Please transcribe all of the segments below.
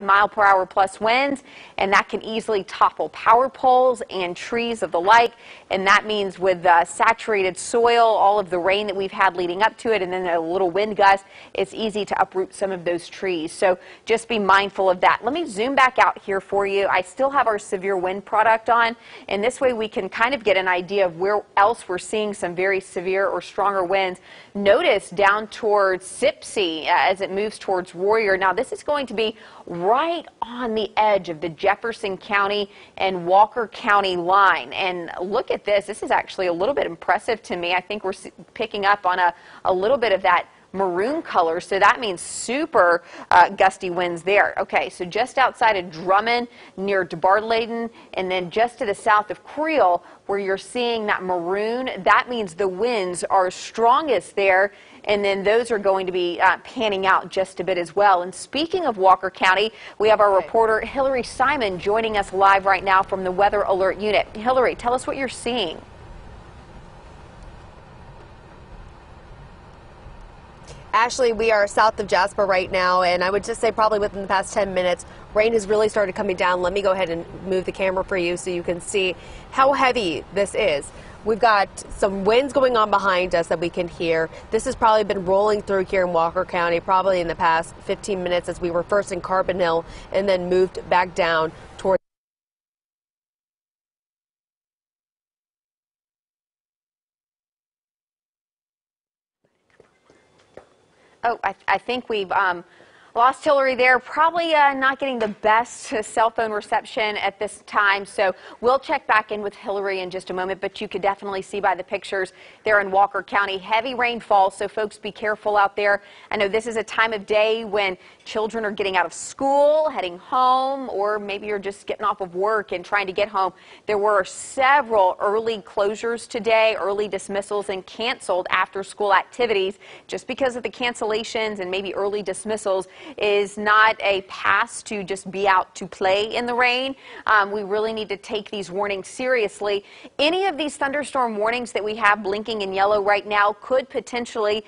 mile-per-hour plus winds, and that can easily topple power poles and trees of the like. And that means with saturated soil, all of the rain that we've had leading up to it, and then a little wind gust, it's easy to uproot some of those trees. So just be mindful of that. Let me zoom back out here for you. I still have our severe wind product on, and this way we can kind of get an idea of where else we're seeing some very severe or stronger winds. Notice down towards Sipsey as it moves towards Warrior. Now this is going to be right on the edge of the Jefferson County and Walker County line. And look at this. This is actually a little bit impressive to me. I think we're picking up on a little bit of that maroon color, so that means super gusty winds there. Okay, so just outside of Drummond near DeBartoladen, and then just to the south of Creel where you're seeing that maroon, that means the winds are strongest there, and then those are going to be panning out just a bit as well. And speaking of Walker County, we have our reporter Hillary Simon joining us live right now from the Weather Alert Unit. Hillary, tell us what you're seeing. Ashley, we are south of Jasper right now, and I would just say probably within the past 10 minutes, rain has really started coming down. Let me go ahead and move the camera for you so you can see how heavy this is. We've got some winds going on behind us that we can hear. This has probably been rolling through here in Walker County probably in the past 15 minutes as we were first in Carbon Hill and then moved back down toward Oh, I think we've lost Hillary there. Probably not getting the best cell phone reception at this time, so we'll check back in with Hillary in just a moment, but you could definitely see by the pictures there in Walker County, heavy rainfall, so folks be careful out there. I know this is a time of day when children are getting out of school, heading home, or maybe you're just getting off of work and trying to get home. There were several early closures today, early dismissals, and canceled after-school activities. Just because of the cancellations and maybe early dismissals is not a pass to just be out to play in the rain. We really need to take these warnings seriously. Any of these thunderstorm warnings that we have blinking in yellow right now could potentially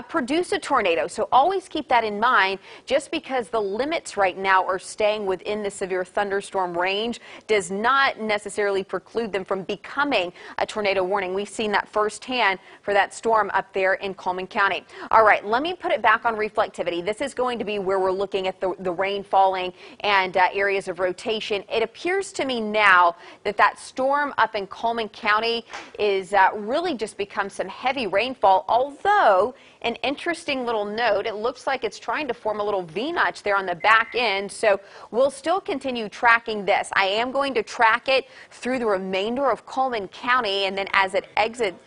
produce a tornado. So always keep that in mind. Just because the limits right now are staying within the severe thunderstorm range does not necessarily preclude them from becoming a tornado warning. We've seen that firsthand for that storm up there in Coleman County. All right, let me put it back on reflectivity. This is going to be where we're looking at the rain falling and areas of rotation. It appears to me now that that storm up in Coleman County is really just become some heavy rainfall, although an interesting little note, it looks like it's trying to form a little V-notch there on the back end, so we'll still continue tracking this. I am going to track it through the remainder of Coleman County, and then as it exits,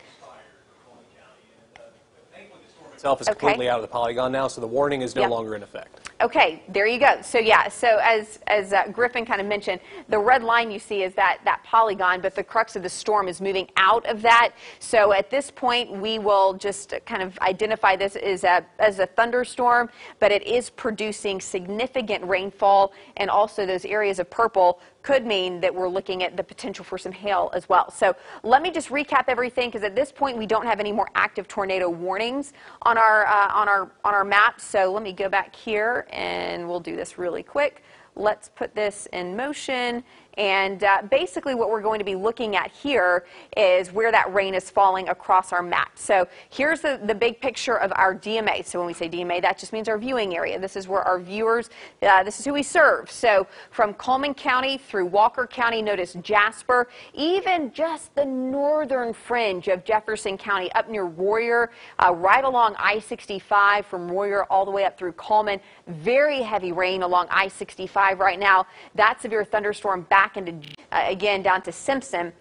itself is completely out of the polygon now, so the warning is no longer in effect. Okay, there you go. So yeah, so as Griffin kind of mentioned, the red line you see is that polygon, but the crux of the storm is moving out of that. So at this point, we will just kind of identify this as a thunderstorm, but it is producing significant rainfall, and also those areas of purple could mean that we're looking at the potential for some hail as well. So let me just recap everything, because at this point we don't have any more active tornado warnings on our map. So let me go back here and we'll do this really quick. Let's put this in motion. And basically what we're going to be looking at here is where that rain is falling across our map. So here's the big picture of our DMA. So when we say DMA, that just means our viewing area. This is where our viewers, this is who we serve. So from Coleman County through Walker County, notice Jasper, even just the northern fringe of Jefferson County up near Warrior, right along I-65 from Warrior all the way up through Coleman. Very heavy rain along I-65 right now. That severe thunderstorm back into, again, down to Simpson.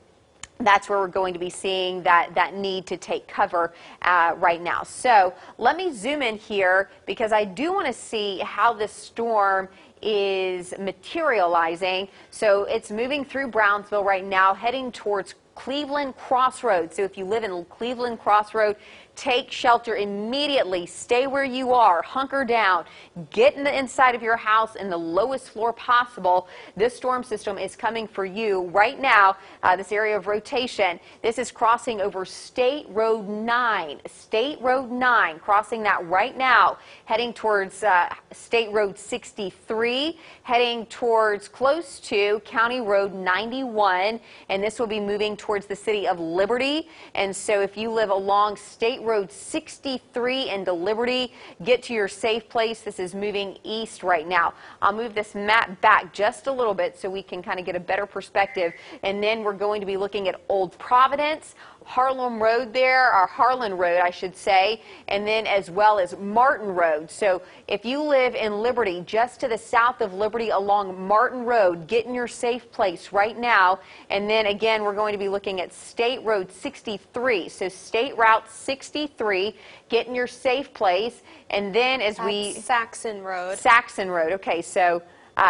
That's where we're going to be seeing that need to take cover right now. So let me zoom in here, because I do want to see how this storm is materializing. So it's moving through Brownsville right now, heading towards Cleveland Crossroads. So if you live in Cleveland Crossroad, take shelter immediately. Stay where you are. Hunker down. Get in the inside of your house in the lowest floor possible. This storm system is coming for you right now. This area of rotation. This is crossing over State Road 9. State Road 9, crossing that right now, heading towards State Road 63, heading towards close to County Road 91, and this will be moving towards the city of Liberty. And so if you live along State Road 63 into Liberty, get to your safe place. This is moving east right now. I'll move this map back just a little bit so we can kind of get a better perspective. And then we're going to be looking at Old Providence, Harlem Road there, or Harlan Road, I should say, and then as well as Martin Road. So if you live in Liberty, just to the south of Liberty along Martin Road, get in your safe place right now. And then again, we're going to be looking at State Road 63. So State Route 63, get in your safe place. And then as Saxon Road. Saxon Road, okay, so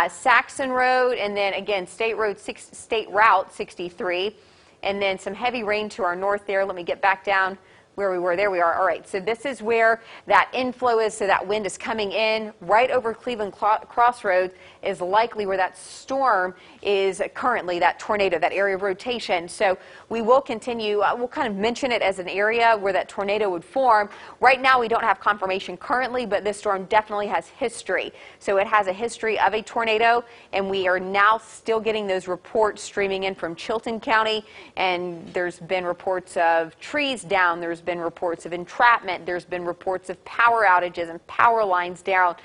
Saxon Road, and then again, State Route 63. And then some heavy rain to our north there. Let me get back down where we were. There we are. All right, so this is where that inflow is, so that wind is coming in right over Cleveland Crossroads is likely where that storm is currently, that tornado, that area of rotation. So we will continue, we'll kind of mention it as an area where that tornado would form. Right now we don't have confirmation currently, but this storm definitely has history. So it has a history of a tornado, and we are now still getting those reports streaming in from Chilton County, and there's been reports of trees down, there's been reports of entrapment, there's been reports of power outages and power lines down.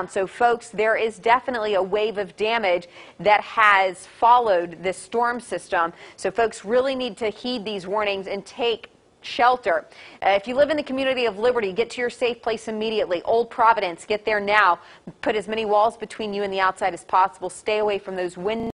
So folks, there is definitely a wave of damage that has followed this storm system. So folks really need to heed these warnings and take shelter. If you live in the community of Liberty, get to your safe place immediately. Old Providence, get there now. Put as many walls between you and the outside as possible. Stay away from those windows.